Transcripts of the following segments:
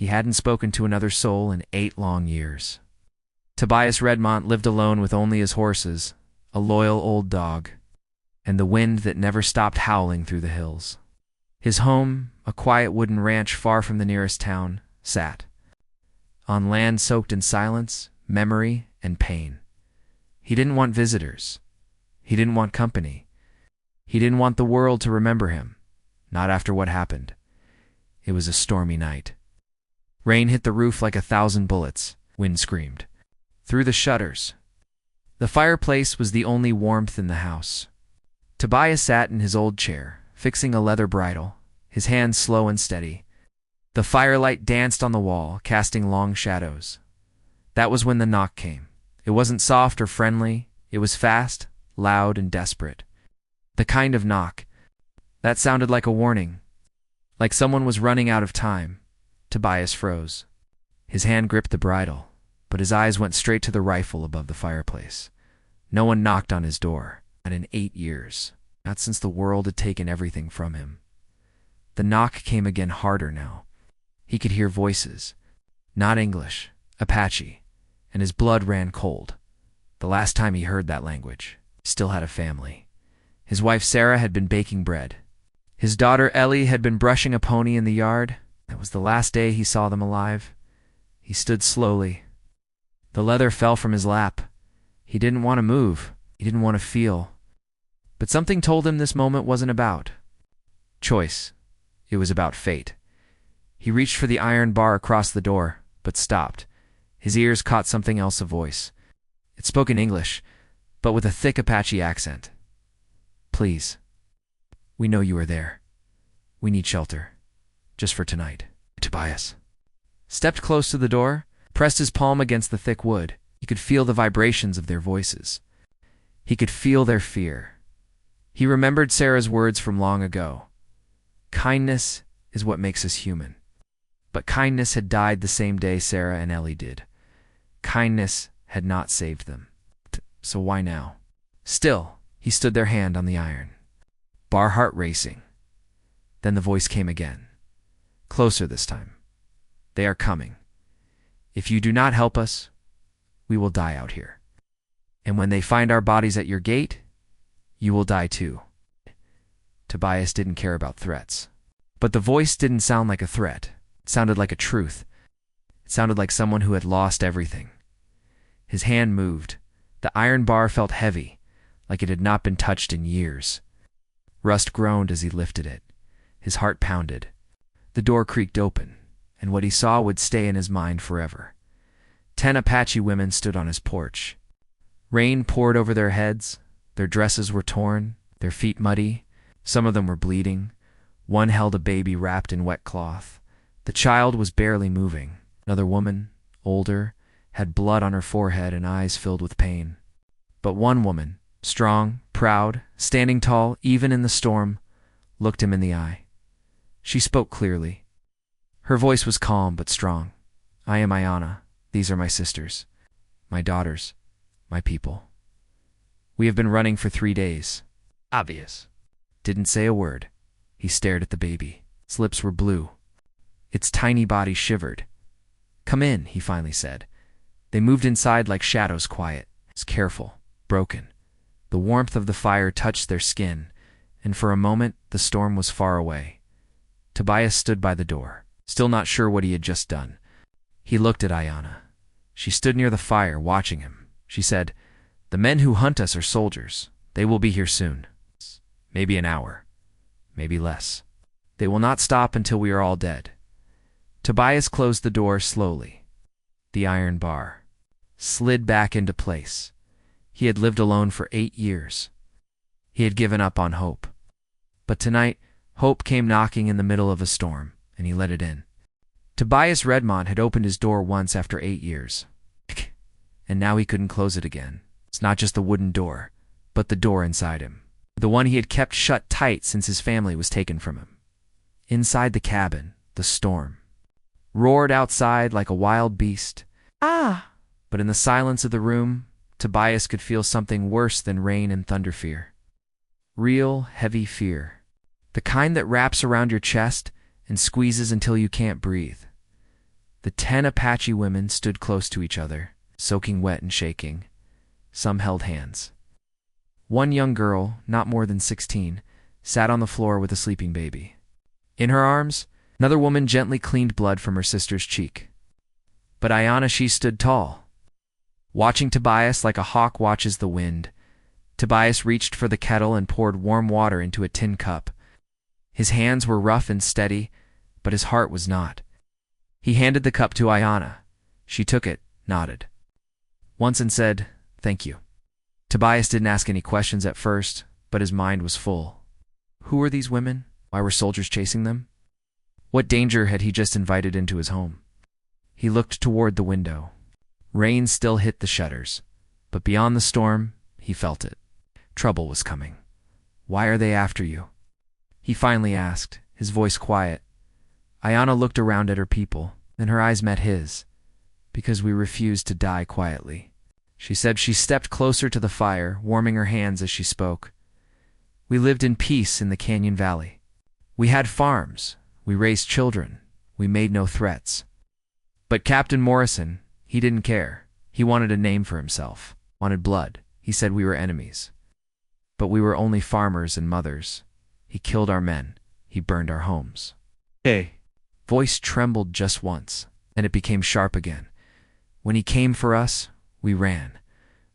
He hadn't spoken to another soul in 8 long years. Tobias Redmont lived alone with only his horses, a loyal old dog, and the wind that never stopped howling through the hills. His home, a quiet wooden ranch far from the nearest town, sat on land soaked in silence, memory, and pain. He didn't want visitors. He didn't want company. He didn't want the world to remember him, not after what happened. It was a stormy night. Rain hit the roof like 1,000 bullets. Wind screamed through the shutters. The fireplace was the only warmth in the house. Tobias sat in his old chair, fixing a leather bridle, his hands slow and steady. The firelight danced on the wall, casting long shadows. That was when the knock came. It wasn't soft or friendly. It was fast, loud, and desperate. The kind of knock that sounded like a warning, like someone was running out of time. Tobias froze. His hand gripped the bridle, but his eyes went straight to the rifle above the fireplace. No one knocked on his door, not in 8 years, not since the world had taken everything from him. The knock came again, harder now. He could hear voices, not English, Apache, and his blood ran cold. The last time he heard that language, he still had a family. His wife Sarah had been baking bread. His daughter Ellie had been brushing a pony in the yard. It was the last day he saw them alive. He stood slowly. The leather fell from his lap. He didn't want to move. He didn't want to feel. But something told him this moment wasn't about choice. It was about fate. He reached for the iron bar across the door, but stopped. His ears caught something else, a voice. It spoke in English, but with a thick Apache accent. Please. We know you are there. We need shelter. Just for tonight. Tobias stepped close to the door, pressed his palm against the thick wood. He could feel the vibrations of their voices. He could feel their fear. He remembered Sarah's words from long ago. Kindness is what makes us human. But kindness had died the same day Sarah and Ellie did. Kindness had not saved them. So why now? Still, he stood their hand on the iron. Bar heart racing. Then the voice came again. Closer this time. They are coming. If you do not help us, we will die out here. And when they find our bodies at your gate, you will die too. Tobias didn't care about threats. But the voice didn't sound like a threat. It sounded like a truth. It sounded like someone who had lost everything. His hand moved. The iron bar felt heavy, like it had not been touched in years. Rust groaned as he lifted it. His heart pounded. The door creaked open, and what he saw would stay in his mind forever. 10 Apache women stood on his porch. Rain poured over their heads. Their dresses were torn, their feet muddy. Some of them were bleeding. One held a baby wrapped in wet cloth. The child was barely moving. Another woman, older, had blood on her forehead and eyes filled with pain. But one woman, strong, proud, standing tall, even in the storm, looked him in the eye. She spoke clearly. Her voice was calm but strong. I am Ayana. These are my sisters, my daughters, my people. We have been running for 3 days. Obvious. Didn't say a word. He stared at the baby. Its lips were blue. Its tiny body shivered. Come in, he finally said. They moved inside like shadows, quiet, careful, broken. The warmth of the fire touched their skin, and for a moment the storm was far away. Tobias stood by the door, still not sure what he had just done. He looked at Ayana. She stood near the fire, watching him. She said, The men who hunt us are soldiers. They will be here soon. Maybe an hour. Maybe less. They will not stop until we are all dead. Tobias closed the door slowly. The iron bar slid back into place. He had lived alone for 8 years. He had given up on hope. But tonight, hope came knocking in the middle of a storm, and he let it in. Tobias Redmont had opened his door once after 8 years. And now he couldn't close it again. It's not just the wooden door, but the door inside him. The one he had kept shut tight since his family was taken from him. Inside the cabin, the storm roared outside like a wild beast. Ah! But in the silence of the room, Tobias could feel something worse than rain and thunder fear. Real, heavy fear. The kind that wraps around your chest and squeezes until you can't breathe. The 10 Apache women stood close to each other, soaking wet and shaking. Some held hands. One young girl, not more than 16, sat on the floor with a sleeping baby. In her arms, another woman gently cleaned blood from her sister's cheek. But Ayanna, she stood tall, watching Tobias like a hawk watches the wind. Tobias reached for the kettle and poured warm water into a tin cup. His hands were rough and steady, but his heart was not. He handed the cup to Ayanna. She took it, nodded once and said, "Thank you." Tobias didn't ask any questions at first, but his mind was full. Who were these women? Why were soldiers chasing them? What danger had he just invited into his home? He looked toward the window. Rain still hit the shutters, but beyond the storm, he felt it. Trouble was coming. "Why are they after you?" he finally asked, his voice quiet. Ayanna looked around at her people, then her eyes met his. "Because we refused to die quietly," she said. She stepped closer to the fire, warming her hands as she spoke. "We lived in peace in the canyon valley. We had farms, we raised children, we made no threats. But Captain Morrison, he didn't care. He wanted a name for himself, wanted blood. He said we were enemies. But we were only farmers and mothers. He killed our men. He burned our homes." Hey. Voice trembled just once, and it became sharp again. "When he came for us, we ran.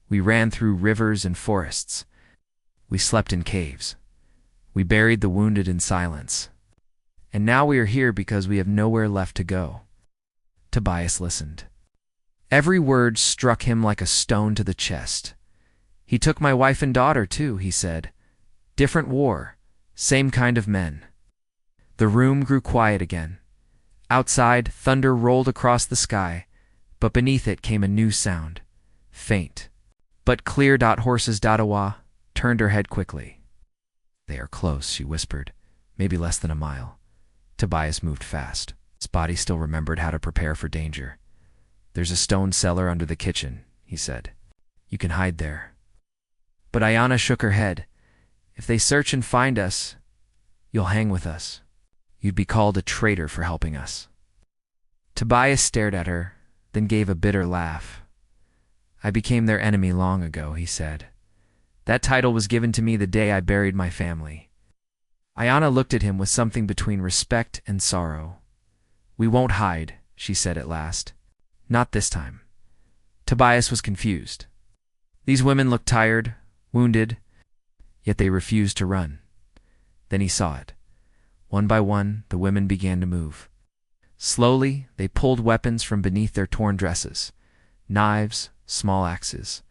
We ran through rivers and forests. We slept in caves. We buried the wounded in silence. And now we are here because we have nowhere left to go." Tobias listened. Every word struck him like a stone to the chest. "He took my wife and daughter, too," he said. "Different war, same kind of men." The room grew quiet again. Outside, thunder rolled across the sky, but beneath it came a new sound, faint, but clear. Horses. Awa turned her head quickly. "They are close," she whispered, "maybe less than a mile." Tobias moved fast. His body still remembered how to prepare for danger. "There's a stone cellar under the kitchen," he said. "You can hide there." But Ayanna shook her head. "If they search and find us, you'll hang with us. You'd be called a traitor for helping us." Tobias stared at her, then gave a bitter laugh. "I became their enemy long ago," he said. "That title was given to me the day I buried my family." Ayanna looked at him with something between respect and sorrow. "We won't hide," she said at last. "Not this time." Tobias was confused. These women looked tired, wounded, yet they refused to run. Then he saw it. One by one, the women began to move. Slowly, they pulled weapons from beneath their torn dresses. Knives, small axes.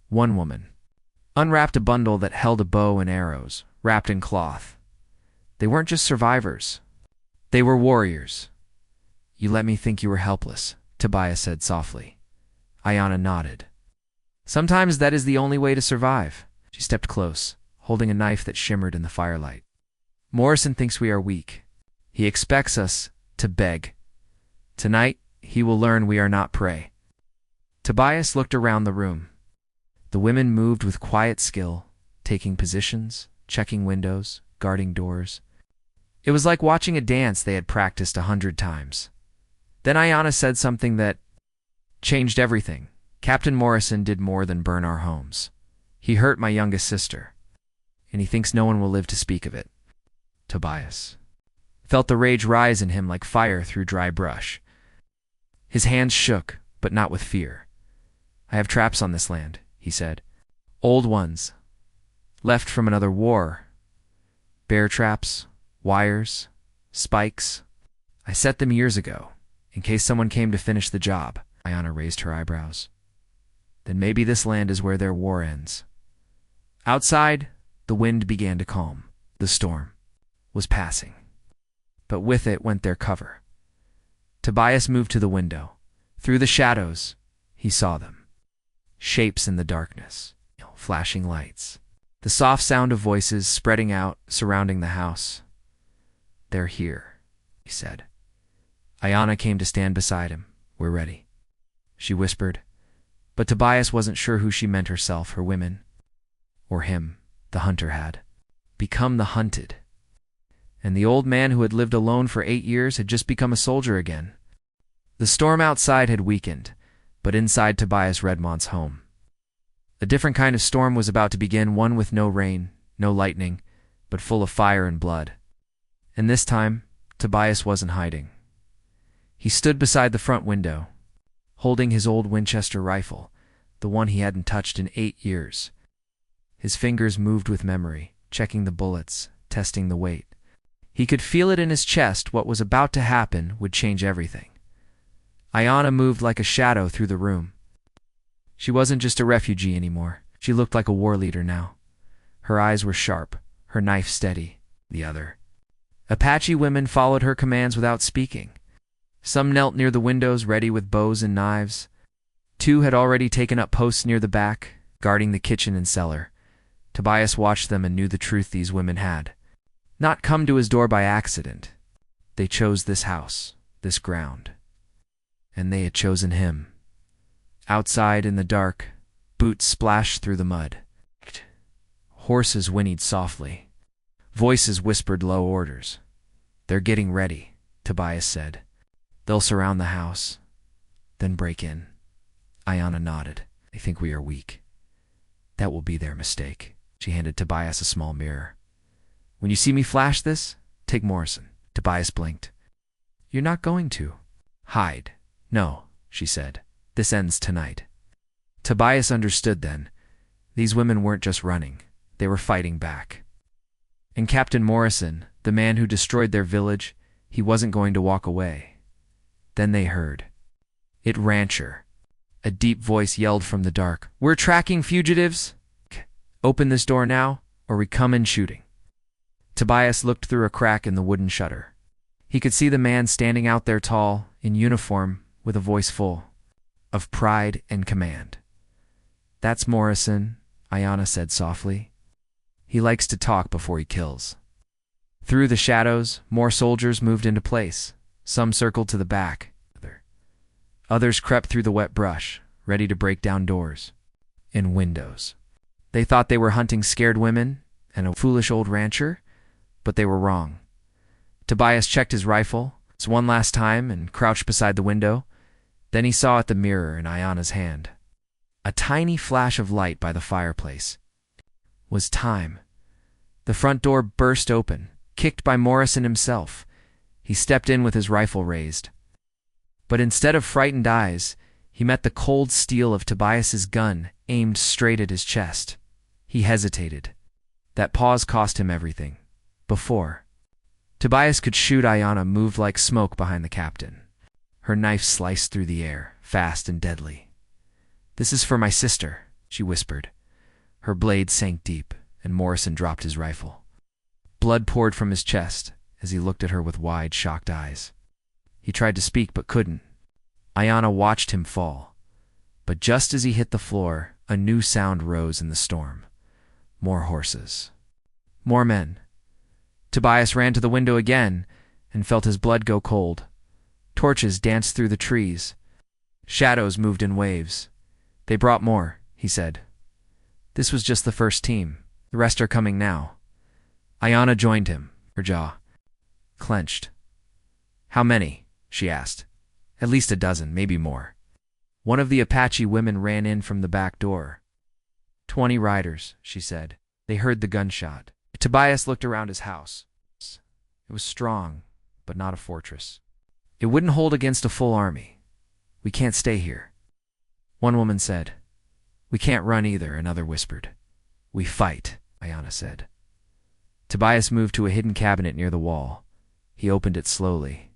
One woman unwrapped a bundle that held a bow and arrows, wrapped in cloth. They weren't just survivors. They were warriors. "You let me think you were helpless," Tobias said softly. Ayanna nodded. "Sometimes that is the only way to survive." She stepped close, holding a knife that shimmered in the firelight. "Morrison thinks we are weak. He expects us to beg. Tonight, he will learn we are not prey." Tobias looked around the room. The women moved with quiet skill, taking positions, checking windows, guarding doors. It was like watching a dance they had practiced 100 times. Then Ayanna said something that changed everything. "Captain Morrison did more than burn our homes. He hurt my youngest sister, and he thinks no one will live to speak of it." Tobias felt the rage rise in him like fire through dry brush. His hands shook, but not with fear. "I have traps on this land," he said. "Old ones, left from another war. Bear traps, wires, spikes. I set them years ago, in case someone came to finish the job." Ayanna raised her eyebrows. "Then maybe this land is where their war ends." Outside, the wind began to calm. The storm was passing, but with it went their cover. Tobias moved to the window. Through the shadows, he saw them. Shapes in the darkness, flashing lights. The soft sound of voices spreading out, surrounding the house. "They're here," he said. Ayanna came to stand beside him. "We're ready," she whispered. But Tobias wasn't sure who she meant, herself, her women, or him. The hunter had become the hunted. And the old man who had lived alone for 8 years had just become a soldier again. The storm outside had weakened, but inside Tobias Redmont's home, a different kind of storm was about to begin, one with no rain, no lightning, but full of fire and blood. And this time, Tobias wasn't hiding. He stood beside the front window, holding his old Winchester rifle, the one he hadn't touched in 8 years. His fingers moved with memory, checking the bullets, testing the weight. He could feel it in his chest. What was about to happen would change everything. Ayanna moved like a shadow through the room. She wasn't just a refugee anymore. She looked like a war leader now. Her eyes were sharp, her knife steady. The other Apache women followed her commands without speaking. Some knelt near the windows, ready with bows and knives. 2 had already taken up posts near the back, guarding the kitchen and cellar. Tobias watched them and knew the truth. These women had not come to his door by accident. They chose this house, this ground. And they had chosen him. Outside in the dark, boots splashed through the mud. Horses whinnied softly. Voices whispered low orders. "They're getting ready," Tobias said. "They'll surround the house, then break in." Ayanna nodded. "They think we are weak. That will be their mistake." She handed Tobias a small mirror. "When you see me flash this, take Morrison." Tobias blinked. "You're not going to hide." "No," she said. "This ends tonight." Tobias understood then. These women weren't just running. They were fighting back. And Captain Morrison, the man who destroyed their village, he wasn't going to walk away. Then they heard it. Rancher. A deep voice yelled from the dark. "We're tracking fugitives. Open this door now, or we come in shooting." Tobias looked through a crack in the wooden shutter. He could see the man standing out there, tall, in uniform, with a voice full of pride and command. "That's Morrison," Ayanna said softly. "He likes to talk before he kills." Through the shadows, more soldiers moved into place. Some circled to the back. Others crept through the wet brush, ready to break down doors and windows. They thought they were hunting scared women and a foolish old rancher, but they were wrong. Tobias checked his rifle one last time and crouched beside the window. Then he saw at the mirror in Ayanna's hand. A tiny flash of light by the fireplace. Was time. The front door burst open, kicked by Morrison himself. He stepped in with his rifle raised. But instead of frightened eyes, he met the cold steel of Tobias's gun aimed straight at his chest. He hesitated. That pause cost him everything. Before Tobias could shoot, Ayanna moved like smoke behind the captain. Her knife sliced through the air, fast and deadly. "This is for my sister," she whispered. Her blade sank deep, and Morrison dropped his rifle. Blood poured from his chest as he looked at her with wide, shocked eyes. He tried to speak but couldn't. Ayanna watched him fall. But just as he hit the floor, a new sound rose in the storm. More horses. More men. Tobias ran to the window again and felt his blood go cold. Torches danced through the trees. Shadows moved in waves. "They brought more," he said. "This was just the first team. The rest are coming now." Ayanna joined him, her jaw clenched. "How many?" she asked. "At least a dozen, maybe more." One of the Apache women ran in from the back door. 20 riders, she said. They heard the gunshot. Tobias looked around his house. It was strong, but not a fortress. It wouldn't hold against a full army. "We can't stay here," one woman said. "We can't run either," another whispered. "We fight," Ayanna said. Tobias moved to a hidden cabinet near the wall. He opened it slowly.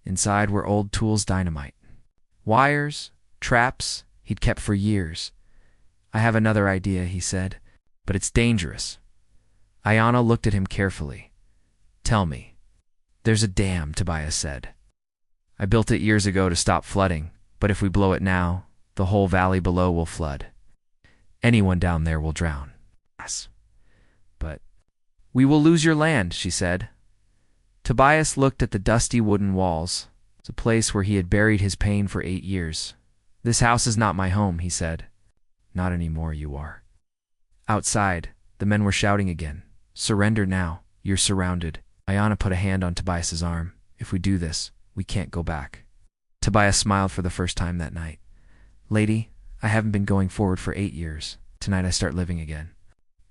Inside were old tools, dynamite. Wires, traps he'd kept for years. "I have another idea," he said, "but it's dangerous." Ayanna looked at him carefully. "Tell me." "There's a dam," Tobias said. "I built it years ago to stop flooding, but if we blow it now, the whole valley below will flood. Anyone down there will drown." "Yes, but we will lose your land," she said. Tobias looked at the dusty wooden walls. It's a place where he had buried his pain for 8 years. "This house is not my home," he said. "Not anymore, you are." Outside, the men were shouting again. "Surrender now. You're surrounded." Ayanna put a hand on Tobias's arm. "If we do this, we can't go back." Tobias smiled for the first time that night. Lady, I haven't been going forward for 8 years. Tonight I start living again.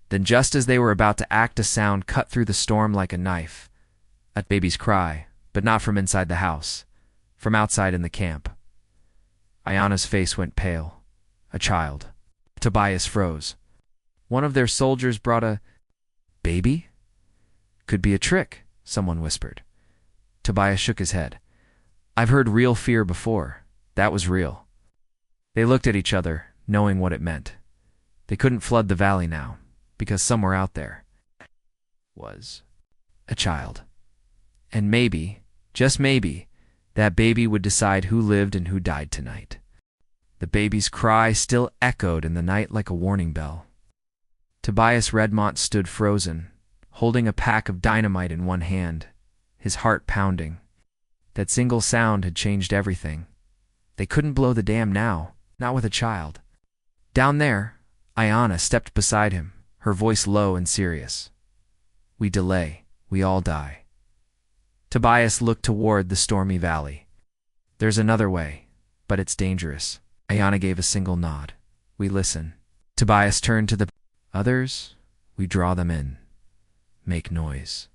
Then just as they were about to act, a sound cut through the storm like a knife. A baby's cry, but not from inside the house. From outside in the camp. Ayana's face went pale. A child. Tobias froze. One of their soldiers brought a baby? Could be a trick, someone whispered. Tobias shook his head. I've heard real fear before. That was real. They looked at each other, knowing what it meant. They couldn't flood the valley now, because somewhere out there was a child. And maybe, just maybe, that baby would decide who lived and who died tonight. The baby's cry still echoed in the night like a warning bell. Tobias Redmont stood frozen, holding a pack of dynamite in one hand, his heart pounding. That single sound had changed everything. They couldn't blow the dam now, not with a child. Down there, Ayana stepped beside him, her voice low and serious. We delay, we all die. Tobias looked toward the stormy valley. There's another way, but it's dangerous. Ayana gave a single nod. We listen. Tobias turned to the others. We draw them in. Make noise.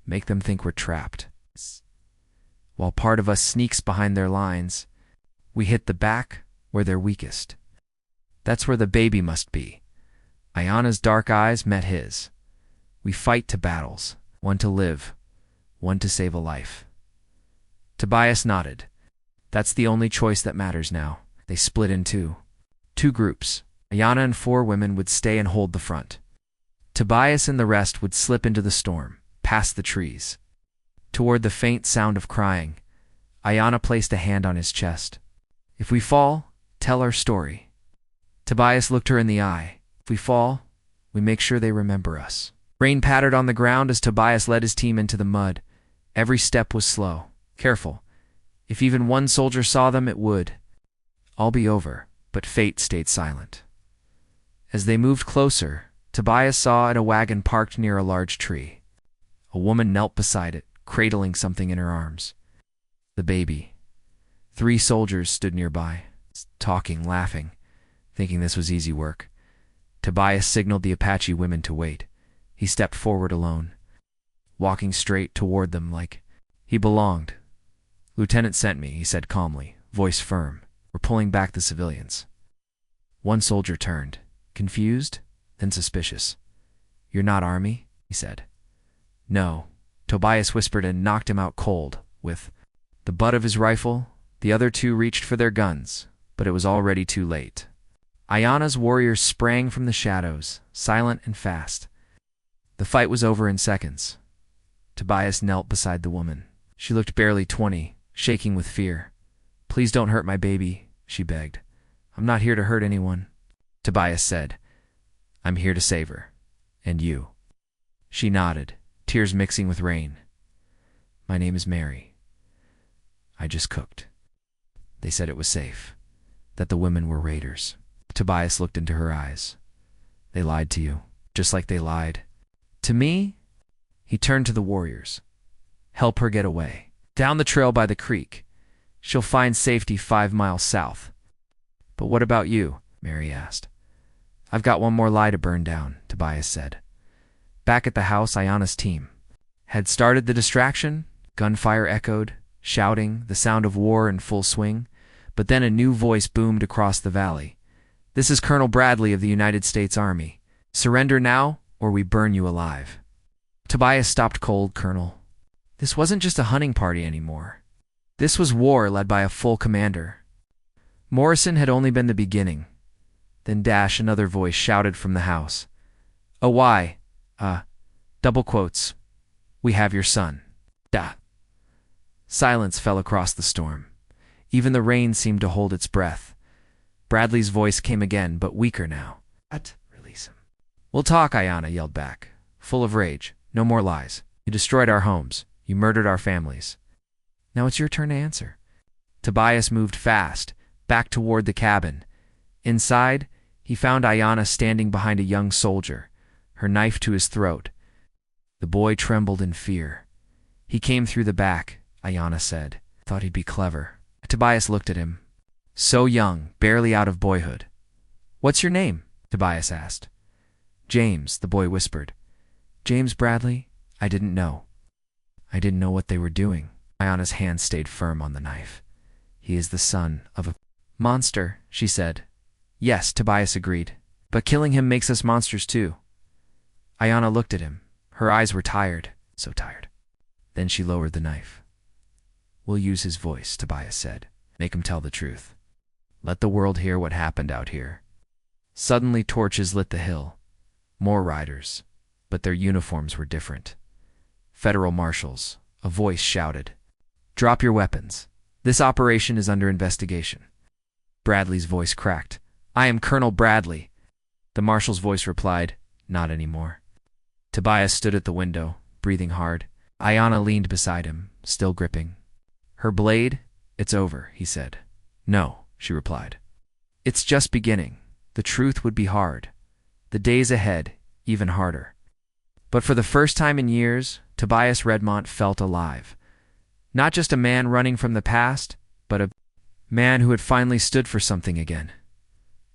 Make them think we're trapped. While part of us sneaks behind their lines, we hit the back where they're weakest. That's where the baby must be. Ayana's dark eyes met his. We fight to battles, one to live, one to save a life. Tobias nodded. That's the only choice that matters now. They split in two. 2 groups. Ayana and 4 women would stay and hold the front. Tobias and the rest would slip into the storm, past the trees. Toward the faint sound of crying, Ayana placed a hand on his chest. If we fall, tell our story. Tobias looked her in the eye. If we fall, we make sure they remember us. Rain pattered on the ground as Tobias led his team into the mud. Every step was slow, careful. If even one soldier saw them, it would all be over, but fate stayed silent. As they moved closer, Tobias saw a wagon parked near a large tree. A woman knelt beside it, cradling something in her arms. The baby. 3 soldiers stood nearby, talking, laughing, thinking this was easy work. Tobias signaled the Apache women to wait. He stepped forward alone, walking straight toward them like he belonged. Lieutenant sent me, he said calmly, voice firm. We're pulling back the civilians. One soldier turned, confused, then suspicious. You're not Army? He said. No, Tobias whispered and knocked him out cold, with the butt of his rifle. The other 2 reached for their guns, but it was already too late. Ayana's warriors sprang from the shadows, silent and fast. The fight was over in seconds. Tobias knelt beside the woman. She looked barely 20, shaking with fear. Please don't hurt my baby, she begged. I'm not here to hurt anyone. Tobias said, I'm here to save her. And you. She nodded, tears mixing with rain. My name is Mary. I just cooked. They said it was safe, that the women were raiders. Tobias looked into her eyes. They lied to you, just like they lied to me. He turned to the warriors. Help her get away. Down the trail by the creek. She'll find safety 5 miles south. But what about you? Mary asked. I've got one more lie to burn down, Tobias said. Back at the house, Ayana's team had started the distraction. Gunfire echoed, shouting, the sound of war in full swing. But then a new voice boomed across the valley. This is Colonel Bradley of the United States Army. Surrender now, or we burn you alive. Tobias stopped cold, Colonel. This wasn't just a hunting party anymore. This was war led by a full commander. Morrison had only been the beginning. Then another voice shouted from the house. Oh, why? Double quotes. We have your son. Da. Silence fell across the storm. Even the rain seemed to hold its breath. Bradley's voice came again, but weaker now. What? Release him. We'll talk, Ayana yelled back, full of rage. No more lies. You destroyed our homes. You murdered our families. Now it's your turn to answer. Tobias moved fast, back toward the cabin. Inside, he found Ayana standing behind a young soldier, her knife to his throat. The boy trembled in fear. He came through the back, Ayana said. Thought he'd be clever. Tobias looked at him. So young, barely out of boyhood. "What's your name?" Tobias asked. "James," the boy whispered. "James Bradley? I didn't know. I didn't know what they were doing." Ayana's hand stayed firm on the knife. "He is the son of a monster," she said. "Yes," Tobias agreed. "But killing him makes us monsters too." Ayana looked at him. Her eyes were tired, so tired. Then she lowered the knife. "We'll use his voice," Tobias said. "Make him tell the truth. Let the world hear what happened out here." Suddenly torches lit the hill. More riders, but their uniforms were different. "Federal marshals," a voice shouted. "Drop your weapons. This operation is under investigation." Bradley's voice cracked. "I am Colonel Bradley." The marshal's voice replied, "Not anymore." Tobias stood at the window, breathing hard. Ayana leaned beside him, still gripping. "Her blade? It's over," he said. "No," she replied. "It's just beginning. The truth would be hard. The days ahead, even harder." But for the first time in years, Tobias Redmont felt alive. Not just a man running from the past, but a man who had finally stood for something again.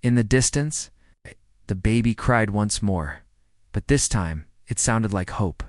In the distance, the baby cried once more, but this time it sounded like hope.